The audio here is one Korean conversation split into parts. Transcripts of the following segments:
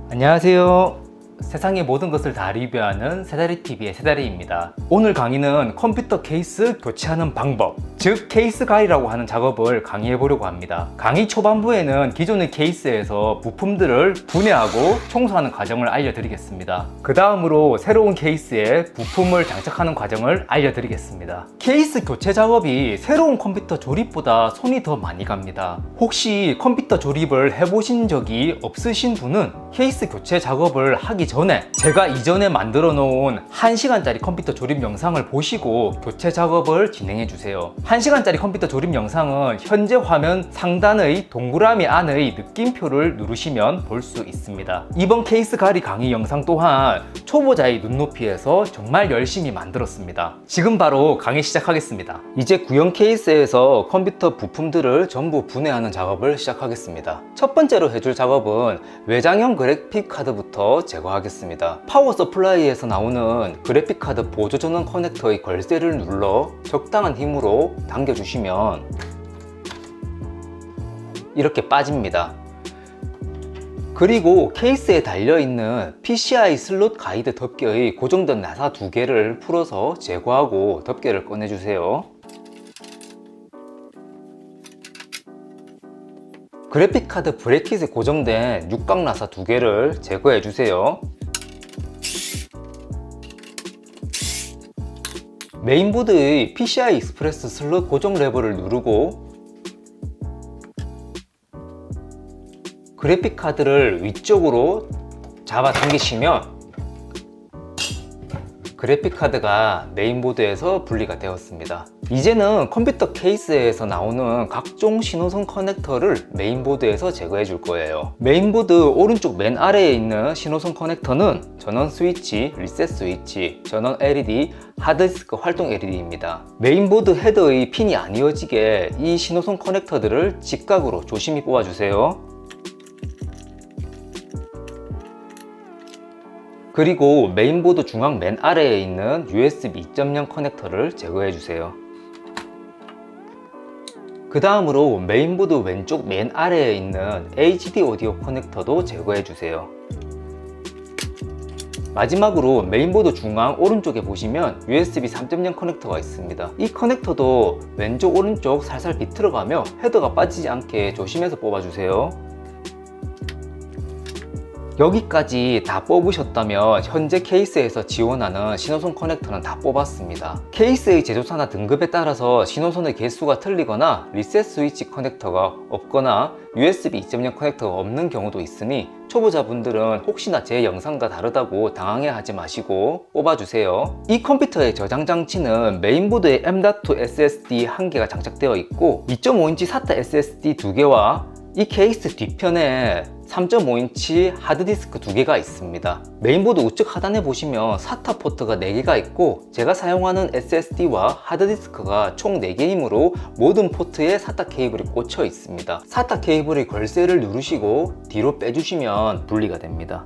안녕하세요. 세상의 모든 것을 다 리뷰하는 새다리TV의 새다리입니다. 오늘 강의는 컴퓨터 케이스 교체하는 방법, 즉 케이스 가리라고 하는 작업을 강의해 보려고 합니다. 강의 초반부에는 기존의 케이스에서 부품들을 분해하고 청소하는 과정을 알려드리겠습니다. 그 다음으로 새로운 케이스에 부품을 장착하는 과정을 알려드리겠습니다. 케이스 교체 작업이 새로운 컴퓨터 조립보다 손이 더 많이 갑니다. 혹시 컴퓨터 조립을 해보신 적이 없으신 분은 케이스 교체 작업을 하기 전에 제가 이전에 만들어 놓은 1시간짜리 컴퓨터 조립 영상을 보시고 교체 작업을 진행해 주세요. 1시간짜리 컴퓨터 조립 영상은 현재 화면 상단의 동그라미 안의 느낌표를 누르시면 볼 수 있습니다. 이번 케이스 가리 강의 영상 또한 초보자의 눈높이에서 정말 열심히 만들었습니다. 지금 바로 강의 시작하겠습니다. 이제 구형 케이스에서 컴퓨터 부품들을 전부 분해하는 작업을 시작하겠습니다. 첫 번째로 해줄 작업은 외장형 그래픽 카드부터 제거하겠습니다. 파워 서플라이에서 나오는 그래픽 카드 보조 전원 커넥터의 걸쇠를 눌러 적당한 힘으로 당겨주시면 이렇게 빠집니다. 그리고 케이스에 달려있는 PCI 슬롯 가이드 덮개의 고정된 나사 2개를 풀어서 제거하고 덮개를 꺼내주세요. 그래픽카드 브래킷에 고정된 육각 나사 2개를 제거해주세요. 메인보드의 PCI 익스프레스 슬롯 고정 레버를 누르고 그래픽카드를 위쪽으로 잡아 당기시면 그래픽카드가 메인보드에서 분리가 되었습니다. 이제는 컴퓨터 케이스에서 나오는 각종 신호선 커넥터를 메인보드에서 제거해 줄 거예요. 메인보드 오른쪽 맨 아래에 있는 신호선 커넥터는 전원 스위치, 리셋 스위치, 전원 LED, 하드디스크 활동 LED입니다. 메인보드 헤더의 핀이 안 이어지게 이 신호선 커넥터들을 직각으로 조심히 뽑아주세요. 그리고 메인보드 중앙 맨 아래에 있는 USB 2.0 커넥터를 제거해 주세요. 그 다음으로 메인보드 왼쪽 맨 아래에 있는 HD 오디오 커넥터도 제거해 주세요. 마지막으로 메인보드 중앙 오른쪽에 보시면 USB 3.0 커넥터가 있습니다. 이 커넥터도 왼쪽 오른쪽 살살 비틀어가며 헤더가 빠지지 않게 조심해서 뽑아주세요. 여기까지 다 뽑으셨다면 현재 케이스에서 지원하는 신호선 커넥터는 다 뽑았습니다. 케이스의 제조사나 등급에 따라서 신호선의 개수가 틀리거나 리셋 스위치 커넥터가 없거나 USB 2.0 커넥터가 없는 경우도 있으니 초보자분들은 혹시나 제 영상과 다르다고 당황해하지 마시고 뽑아주세요. 이 컴퓨터의 저장 장치는 메인보드에 M.2 SSD 1개가 장착되어 있고 2.5인치 SATA SSD 2개와 이 케이스 뒤편에 3.5인치 하드디스크 2개가 있습니다. 메인보드 우측 하단에 보시면 SATA 포트가 4개가 있고 제가 사용하는 SSD와 하드디스크가 총 4개이므로 모든 포트에 SATA 케이블이 꽂혀 있습니다. SATA 케이블의 걸쇠를 누르시고 뒤로 빼주시면 분리가 됩니다.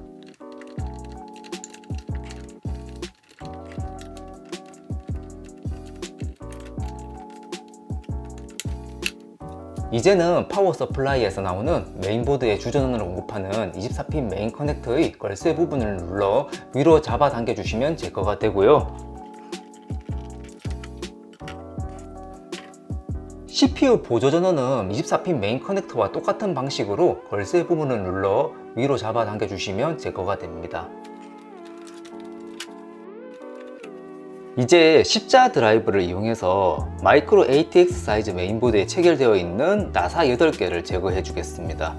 이제는 파워 서플라이에서 나오는 메인보드의 주전원을 공급하는 24핀 메인 커넥터의 걸쇠 부분을 눌러 위로 잡아 당겨 주시면 제거가 되고요. CPU 보조 전원은 24핀 메인 커넥터와 똑같은 방식으로 걸쇠 부분을 눌러 위로 잡아 당겨 주시면 제거가 됩니다. 이제 십자 드라이브를 이용해서 마이크로 ATX 사이즈 메인보드에 체결되어 있는 나사 8개를 제거해 주겠습니다.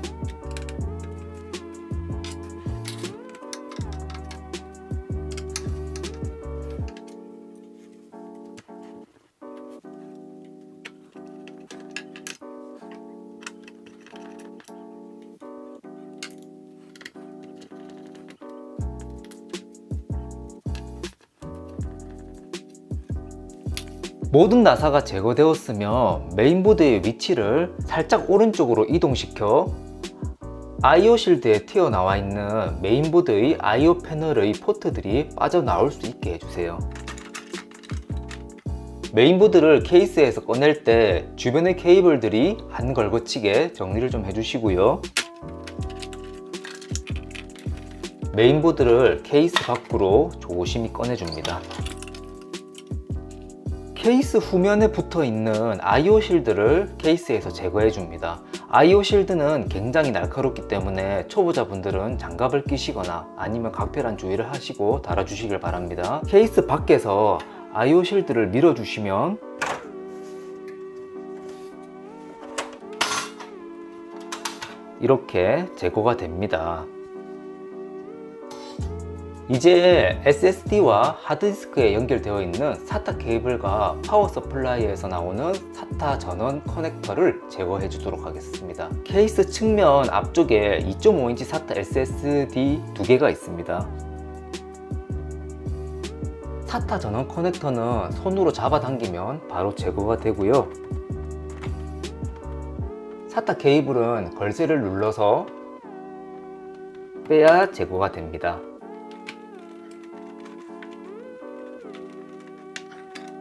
모든 나사가 제거되었으면 메인보드의 위치를 살짝 오른쪽으로 이동시켜 IO 실드에 튀어나와 있는 메인보드의 IO 패널의 포트들이 빠져나올 수 있게 해주세요. 메인보드를 케이스에서 꺼낼 때 주변의 케이블들이 안 걸거치게 정리를 좀 해주시고요. 메인보드를 케이스 밖으로 조심히 꺼내줍니다. 케이스 후면에 붙어 있는 IO 실드를 케이스에서 제거해 줍니다. IO 실드는 굉장히 날카롭기 때문에 초보자분들은 장갑을 끼시거나 아니면 각별한 주의를 하시고 달아주시길 바랍니다. 케이스 밖에서 IO 실드를 밀어주시면 이렇게 제거가 됩니다. 이제 SSD와 하드디스크에 연결되어 있는 SATA 케이블과 파워 서플라이에서 나오는 SATA 전원 커넥터를 제거해 주도록 하겠습니다. 케이스 측면 앞쪽에 2.5인치 SATA SSD 두 개가 있습니다. SATA 전원 커넥터는 손으로 잡아당기면 바로 제거가 되고요. SATA 케이블은 걸쇠를 눌러서 빼야 제거가 됩니다.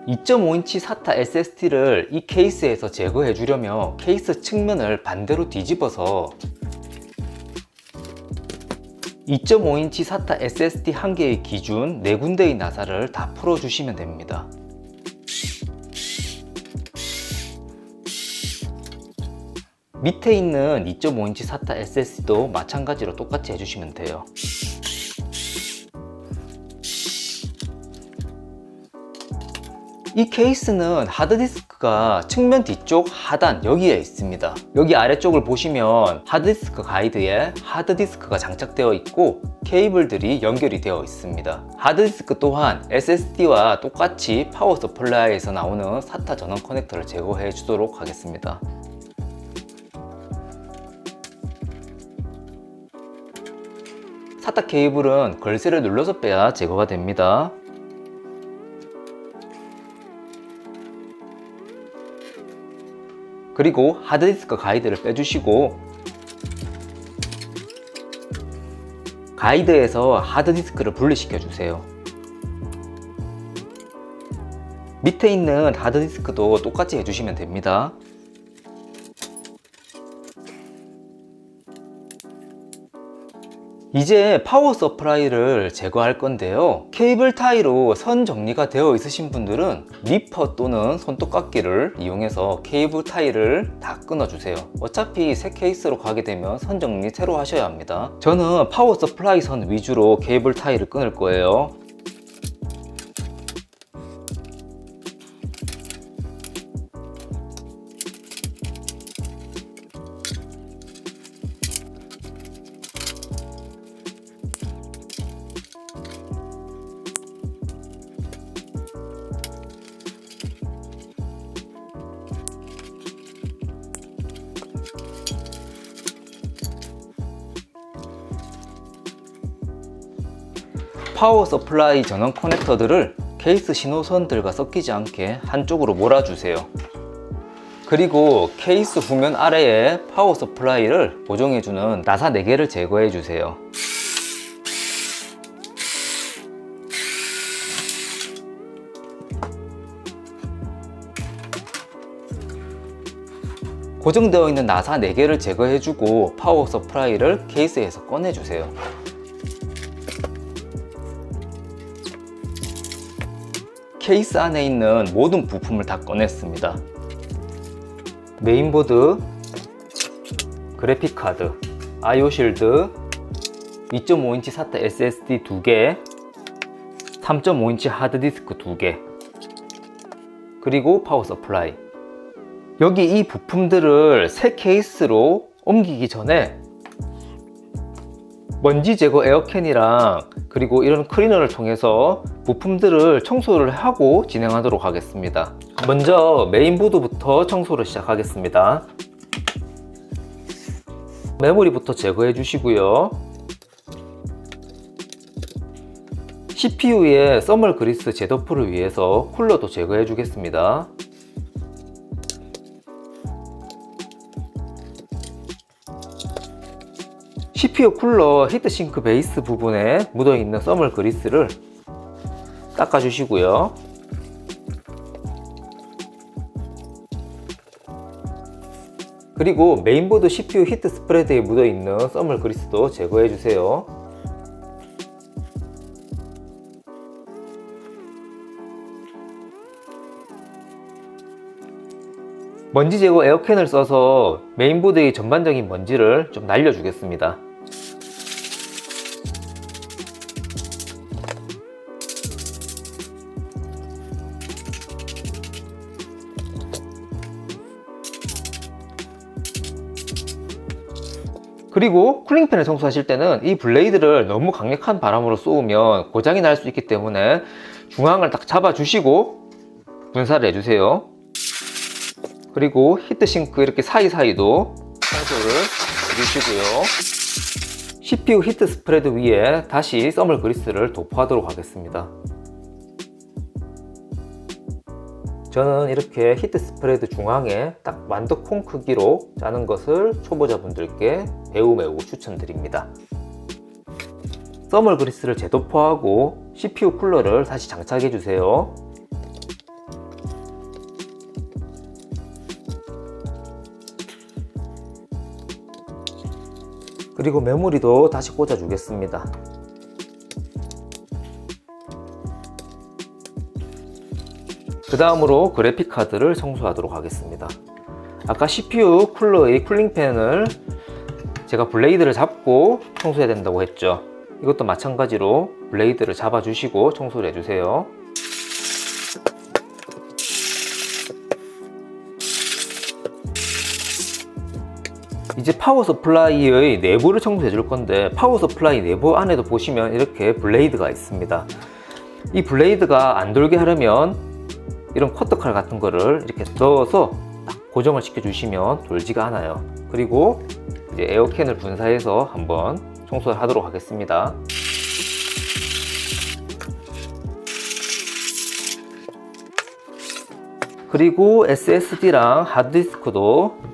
2.5인치 SATA SSD를 이 케이스에서 제거해 주려면 케이스 측면을 반대로 뒤집어서 2.5인치 SATA SSD 한 개의 기준 4군데의 나사를 다 풀어 주시면 됩니다. 밑에 있는 2.5인치 SATA SSD도 마찬가지로 똑같이 해주시면 돼요. 이 케이스는 하드디스크가 측면 뒤쪽 하단 여기에 있습니다. 여기 아래쪽을 보시면 하드디스크 가이드에 하드디스크가 장착되어 있고 케이블들이 연결이 되어 있습니다. 하드디스크 또한 SSD와 똑같이 파워 서플라이에서 나오는 SATA 전원 커넥터를 제거해 주도록 하겠습니다. SATA 케이블은 걸쇠를 눌러서 빼야 제거가 됩니다. 그리고 하드디스크 가이드를 빼주시고 가이드에서 하드디스크를 분리시켜 주세요. 밑에 있는 하드디스크도 똑같이 해주시면 됩니다. 이제 파워 서플라이를 제거할 건데요. 케이블 타이로 선 정리가 되어 있으신 분들은 니퍼 또는 손톱깎이를 이용해서 케이블 타이를 다 끊어주세요. 어차피 새 케이스로 가게 되면 선 정리 새로 하셔야 합니다. 저는 파워 서플라이 선 위주로 케이블 타이를 끊을 거예요. 파워 서플라이 전원 커넥터들을 케이스 신호선들과 섞이지 않게 한쪽으로 몰아주세요. 그리고 케이스 후면 아래에 파워 서플라이를 고정해주는 나사 4개를 제거해주세요. 고정되어 있는 나사 4개를 제거해주고 파워 서플라이를 케이스에서 꺼내주세요. 케이스 안에 있는 모든 부품을 다 꺼냈습니다. 메인보드, 그래픽카드, IO 실드, 2.5인치 SATA SSD 2개, 3.5인치 하드디스크 2개, 그리고 파워 서플라이. 여기 이 부품들을 새 케이스로 옮기기 전에 먼지 제거 에어캔이랑 그리고 이런 클리너를 통해서 부품들을 청소를 하고 진행하도록 하겠습니다. 먼저 메인보드부터 청소를 시작하겠습니다. 메모리부터 제거해 주시고요. CPU의 써멀 그리스 제거풀을 위해서 쿨러도 제거해 주겠습니다. CPU 쿨러 히트싱크 베이스 부분에 묻어있는 써멀 그리스를 닦아주시고요. 그리고 메인보드 CPU 히트 스프레드에 묻어있는 써멀 그리스도 제거해주세요. 먼지 제거 에어캔을 써서 메인보드의 전반적인 먼지를 좀 날려주겠습니다. 그리고 쿨링팬을 청소하실 때는 이 블레이드를 너무 강력한 바람으로 쏘으면 고장이 날 수 있기 때문에 중앙을 딱 잡아주시고 분사를 해주세요. 그리고 히트싱크 이렇게 사이사이도 청소를 해주시고요. CPU 히트 스프레드 위에 다시 써멀 그리스를 도포하도록 하겠습니다. 저는 이렇게 히트 스프레드 중앙에 딱 완두콩 크기로 짜는 것을 초보자분들께 매우 추천드립니다. 써멀 그리스를 재도포하고 CPU 쿨러를 다시 장착해 주세요. 그리고 메모리도 다시 꽂아 주겠습니다. 그 다음으로 그래픽카드를 청소하도록 하겠습니다. 아까 CPU 쿨러의 쿨링팬을 제가 블레이드를 잡고 청소해야 된다고 했죠. 이것도 마찬가지로 블레이드를 잡아 주시고 청소를 해주세요. 이제 파워 서플라이의 내부를 청소해 줄 건데, 파워 서플라이 내부 안에도 보시면 이렇게 블레이드가 있습니다. 이 블레이드가 안 돌게 하려면 이런 커터칼 같은 거를 이렇게 넣어서 딱 고정을 시켜 주시면 돌지가 않아요. 그리고 이제 에어캔을 분사해서 한번 청소를 하도록 하겠습니다. 그리고 SSD랑 하드디스크도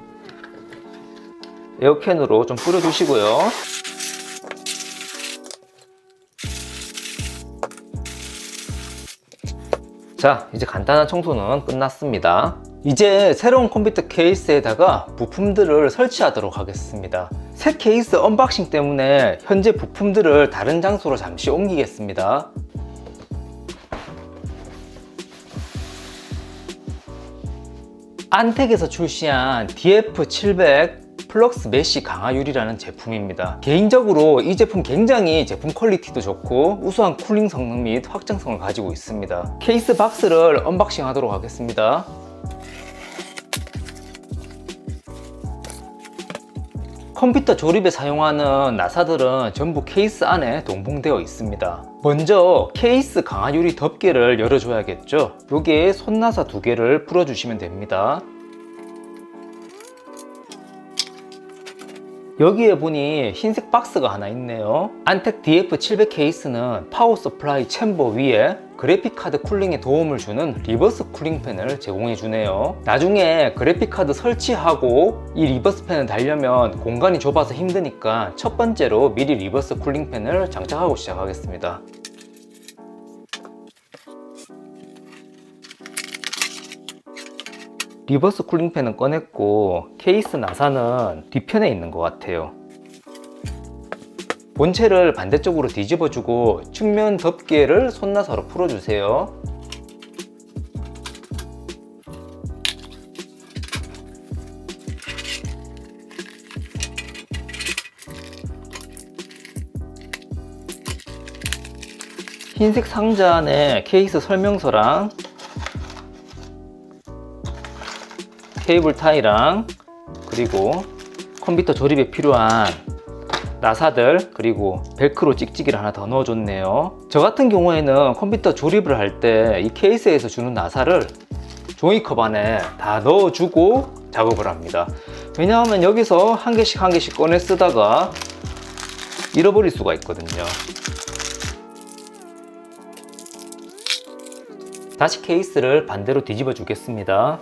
에어캔으로 좀 뿌려 주시고요. 자, 이제 간단한 청소는 끝났습니다. 이제 새로운 컴퓨터 케이스에다가 부품들을 설치하도록 하겠습니다. 새 케이스 언박싱 때문에 현재 부품들을 다른 장소로 잠시 옮기겠습니다. 안텍에서 출시한 DF700 플럭스 메쉬 강화유리라는 제품입니다. 개인적으로 이 제품 굉장히 제품 퀄리티도 좋고 우수한 쿨링 성능 및 확장성을 가지고 있습니다. 케이스 박스를 언박싱 하도록 하겠습니다. 컴퓨터 조립에 사용하는 나사들은 전부 케이스 안에 동봉되어 있습니다. 먼저 케이스 강화유리 덮개를 열어줘야겠죠. 여기에 손나사 2개를 풀어주시면 됩니다. 여기에 보니 흰색 박스가 하나 있네요. 안텍 DF700 케이스는 파워 서플라이 챔버 위에 그래픽카드 쿨링에 도움을 주는 리버스 쿨링팬을 제공해 주네요. 나중에 그래픽카드 설치하고 이 리버스 팬을 달려면 공간이 좁아서 힘드니까 첫 번째로 미리 리버스 쿨링팬을 장착하고 시작하겠습니다. 리버스 쿨링팬은 꺼냈고 케이스 나사는 뒤편에 있는 것 같아요. 본체를 반대쪽으로 뒤집어주고 측면 덮개를 손나사로 풀어주세요. 흰색 상자 안에 케이스 설명서랑 케이블 타이랑 그리고 컴퓨터 조립에 필요한 나사들 그리고 벨크로 찍찍이를 하나 더 넣어줬네요. 저 같은 경우에는 컴퓨터 조립을 할 때 이 케이스에서 주는 나사를 종이컵 안에 다 넣어주고 작업을 합니다. 왜냐하면 여기서 한 개씩 꺼내 쓰다가 잃어버릴 수가 있거든요. 다시 케이스를 반대로 뒤집어 주겠습니다.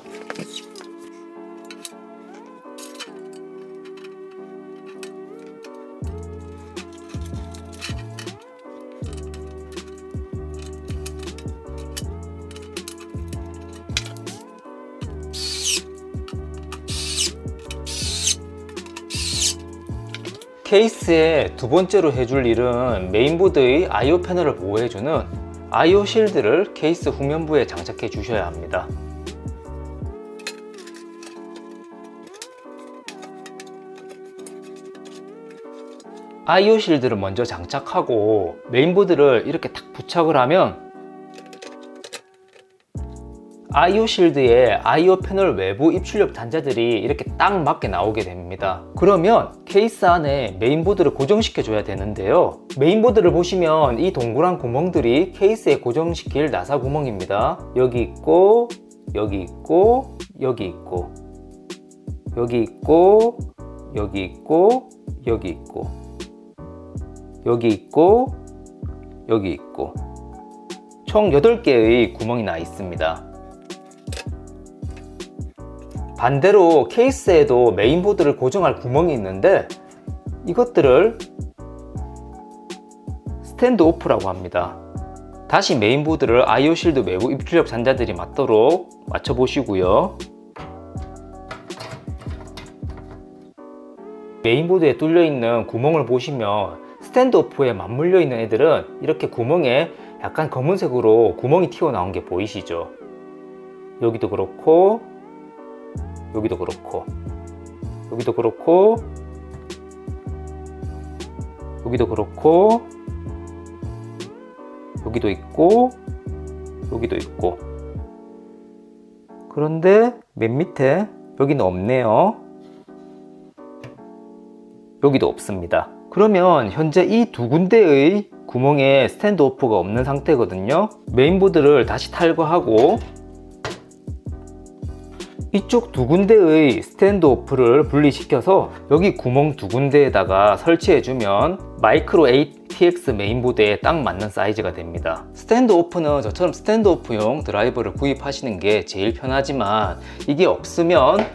케이스에 두 번째로 해줄 일은 메인보드의 I/O 패널을 보호해주는 I/O 실드를 케이스 후면부에 장착해 주셔야 합니다. IO 실드를 먼저 장착하고 메인보드를 이렇게 탁 부착을 하면 IO 실드에 IO 패널 외부 입출력 단자들이 이렇게 딱 맞게 나오게 됩니다. 그러면 케이스 안에 메인보드를 고정시켜 줘야 되는데요. 메인보드를 보시면 이 동그란 구멍들이 케이스에 고정시킬 나사 구멍입니다. 여기 있고, 여기 있고, 여기 있고, 여기 있고, 여기 있고, 여기 있고, 여기 있고, 여기 있고, 총 8개의 구멍이 나 있습니다. 반대로 케이스에도 메인보드를 고정할 구멍이 있는데 이것들을 스탠드 오프라고 합니다. 다시 메인보드를 IO 실드 외부 입출력 단자들이 맞도록 맞춰 보시고요. 메인보드에 뚫려 있는 구멍을 보시면 스탠드 오프에 맞물려 있는 애들은 이렇게 구멍에 약간 검은색으로 구멍이 튀어나온 게 보이시죠? 여기도 그렇고, 여기도 그렇고, 여기도 그렇고, 여기도 그렇고, 여기도 있고, 여기도 있고. 그런데 맨 밑에 여기는 없네요. 여기도 없습니다. 그러면 현재 이 두 군데의 구멍에 스탠드 오프가 없는 상태거든요. 메인보드를 다시 탈거하고 이쪽 두 군데의 스탠드 오프를 분리시켜서 여기 구멍 두 군데에다가 설치해주면 마이크로 ATX 메인보드에 딱 맞는 사이즈가 됩니다. 스탠드 오프는 저처럼 스탠드 오프용 드라이버를 구입하시는 게 제일 편하지만 이게 없으면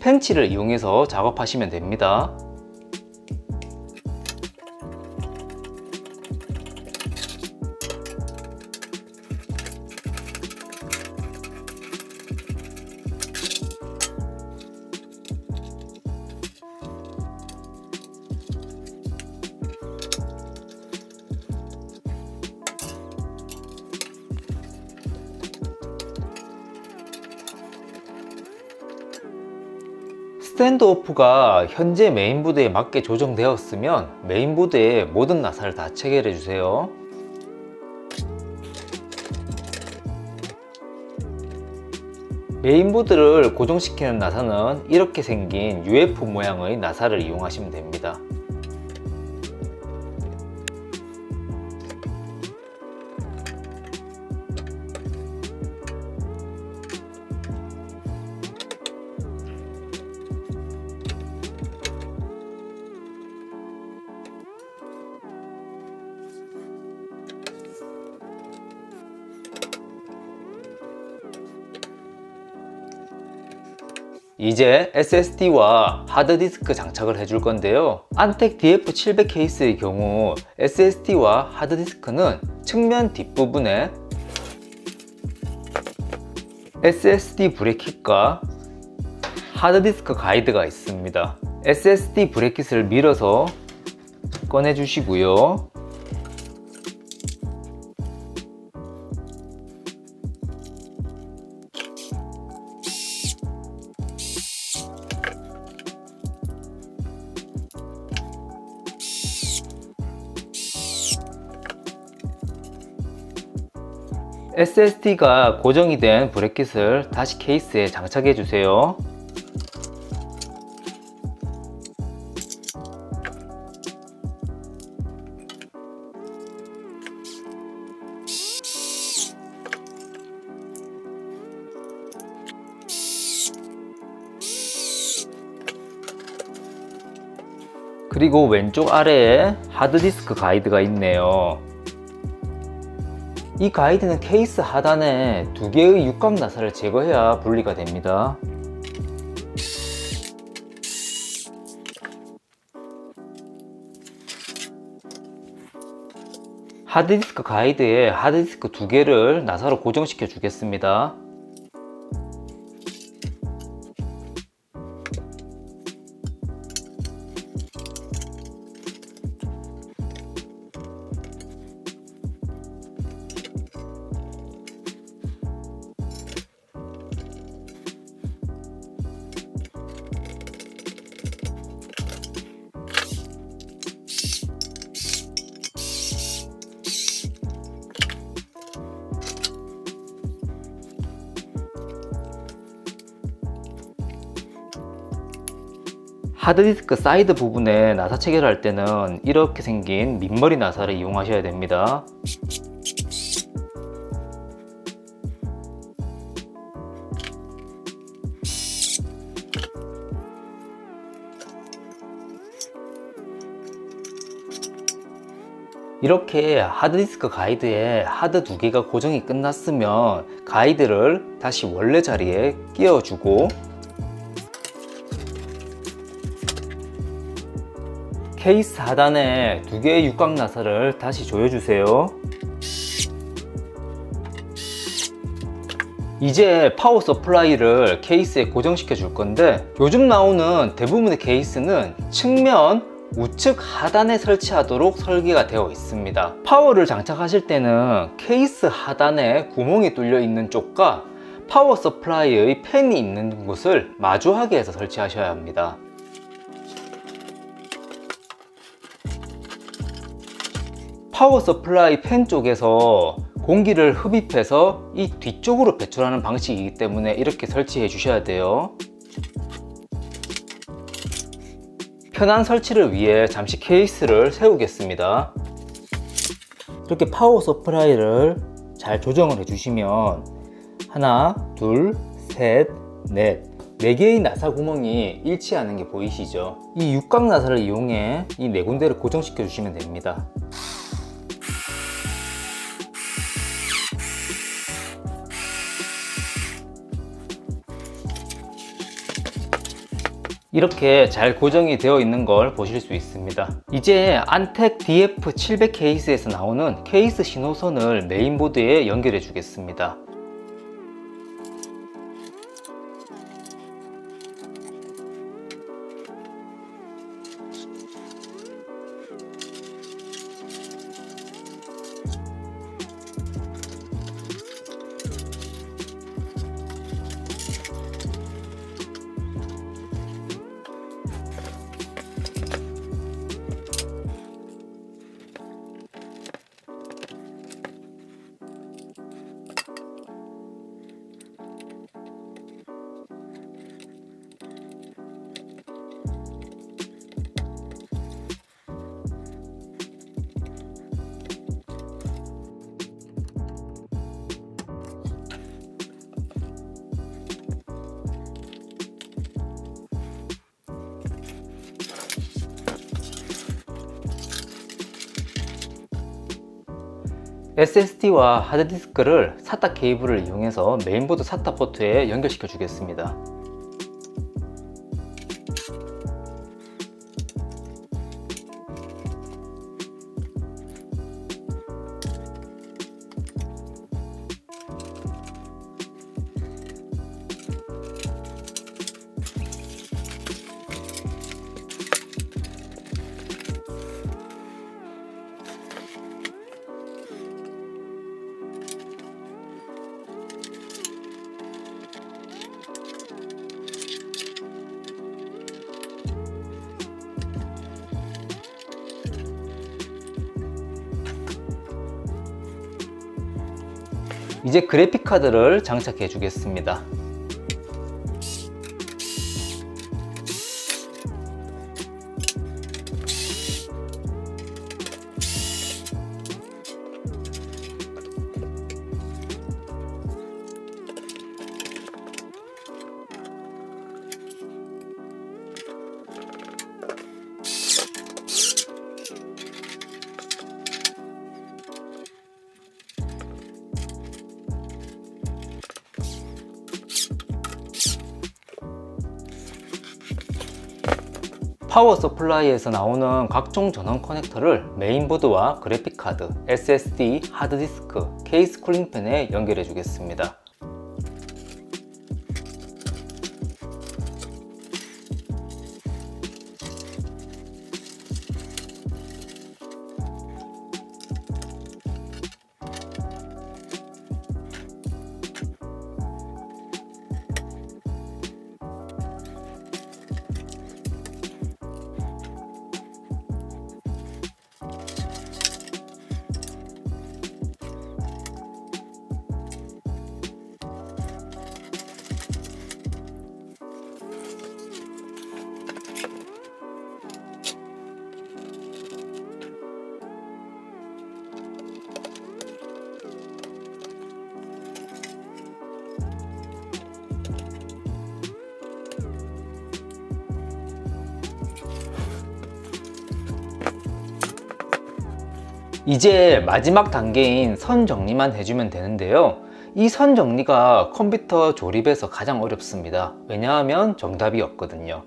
펜치를 이용해서 작업하시면 됩니다. 스탠드 오프가 현재 메인보드에 맞게 조정되었으면 메인보드의 모든 나사를 다 체결해 주세요. 메인보드를 고정시키는 나사는 이렇게 생긴 UF 모양의 나사를 이용하시면 됩니다. 이제 SSD와 하드디스크 장착을 해줄 건데요. 안텍 DF700 케이스의 경우 SSD와 하드디스크는 측면 뒷부분에 SSD 브레킷과 하드디스크 가이드가 있습니다. SSD 브레킷을 밀어서 꺼내 주시고요. SSD가 고정이 된 브래킷을 다시 케이스에 장착해 주세요. 그리고 왼쪽 아래에 하드디스크 가이드가 있네요. 이 가이드는 케이스 하단에 2개의 육각 나사를 제거해야 분리가 됩니다. 하드디스크 가이드에 하드디스크 2개를 나사로 고정시켜 주겠습니다. 하드디스크 사이드 부분에 나사 체결할 때는 이렇게 생긴 민머리 나사를 이용하셔야 됩니다. 이렇게 하드디스크 가이드에 하드 2개가 고정이 끝났으면 가이드를 다시 원래 자리에 끼워주고 케이스 하단에 2개의 육각 나사를 다시 조여주세요. 이제 파워 서플라이를 케이스에 고정시켜 줄 건데, 요즘 나오는 대부분의 케이스는 측면 우측 하단에 설치하도록 설계가 되어 있습니다. 파워를 장착하실 때는 케이스 하단에 구멍이 뚫려 있는 쪽과 파워 서플라이의 팬이 있는 곳을 마주하게 해서 설치하셔야 합니다. 파워 서플라이 팬 쪽에서 공기를 흡입해서 이 뒤쪽으로 배출하는 방식이기 때문에 이렇게 설치해 주셔야 돼요. 편한 설치를 위해 잠시 케이스를 세우겠습니다. 이렇게 파워 서플라이를 잘 조정을 해주시면 하나, 둘, 셋, 넷 4개의 나사 구멍이 일치하는 게 보이시죠? 이 육각 나사를 이용해 이 4군데를 고정시켜 주시면 됩니다. 이렇게 잘 고정이 되어 있는 걸 보실 수 있습니다. 이제 안텍 DF700 케이스에서 나오는 케이스 신호선을 메인보드에 연결해 주겠습니다. SSD와 하드디스크를 SATA 케이블을 이용해서 메인보드 SATA 포트에 연결시켜 주겠습니다. 이제 그래픽카드를 장착해 주겠습니다. 파워 서플라이에서 나오는 각종 전원 커넥터를 메인보드와 그래픽카드, SSD, 하드디스크, 케이스 쿨링팬에 연결해 주겠습니다. 이제 마지막 단계인 선 정리만 해주면 되는데요. 이 선 정리가 컴퓨터 조립에서 가장 어렵습니다. 왜냐하면 정답이 없거든요.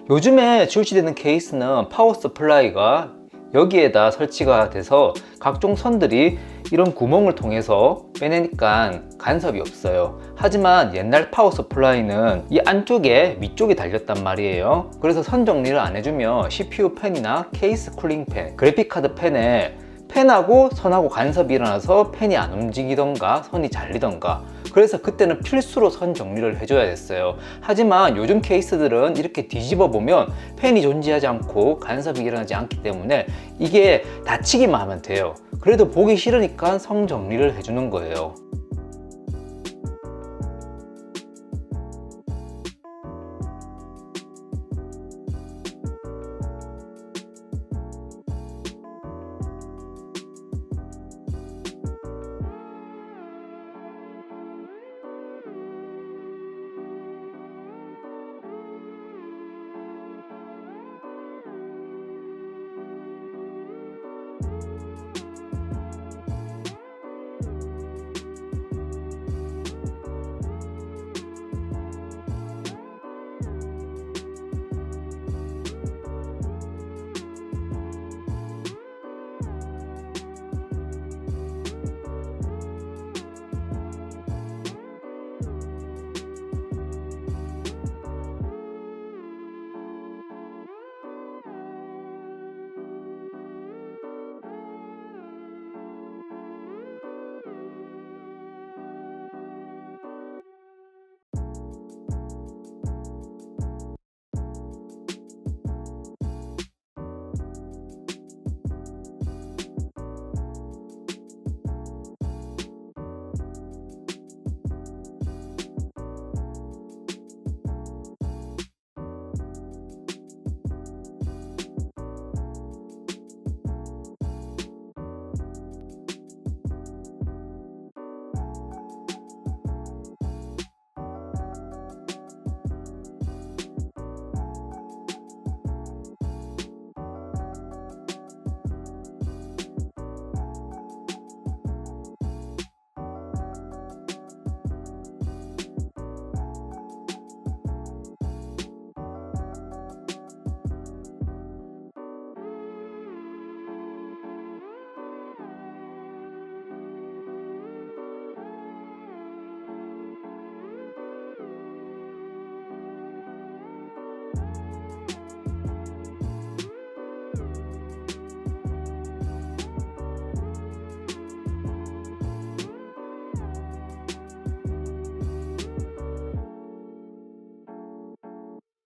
요즘에 출시되는 케이스는 파워 서플라이가 여기에다 설치가 돼서 각종 선들이 이런 구멍을 통해서 빼내니까 간섭이 없어요. 하지만 옛날 파워 서플라이는 이 안쪽에 위쪽에 달렸단 말이에요. 그래서 선 정리를 안 해주면 CPU 팬이나 케이스 쿨링 팬, 그래픽카드 팬에 팬하고 선하고 간섭이 일어나서 팬이 안 움직이던가 선이 잘리던가, 그래서 그때는 필수로 선 정리를 해줘야 됐어요. 하지만 요즘 케이스들은 이렇게 뒤집어 보면 팬이 존재하지 않고 간섭이 일어나지 않기 때문에 이게 닫히기만 하면 돼요. 그래도 보기 싫으니까 선 정리를 해주는 거예요.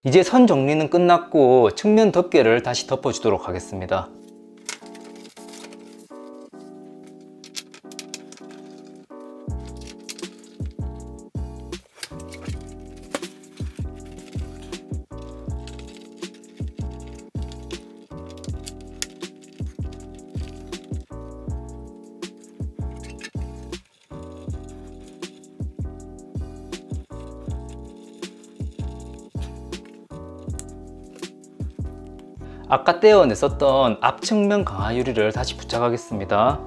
이제 선 정리는 끝났고 측면 덮개를 다시 덮어주도록 하겠습니다. 아까 떼어냈었던 앞측면 강화 유리를 다시 부착하겠습니다.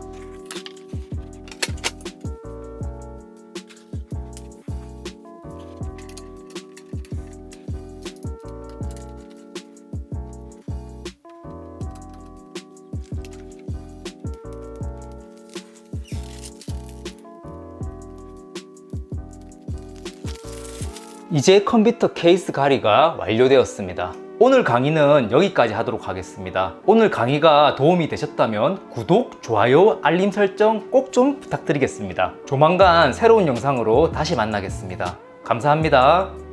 이제 컴퓨터 케이스 가리가 완료되었습니다. 오늘 강의는 여기까지 하도록 하겠습니다. 오늘 강의가 도움이 되셨다면 구독, 좋아요, 알림 설정 꼭 좀 부탁드리겠습니다. 조만간 새로운 영상으로 다시 만나겠습니다. 감사합니다.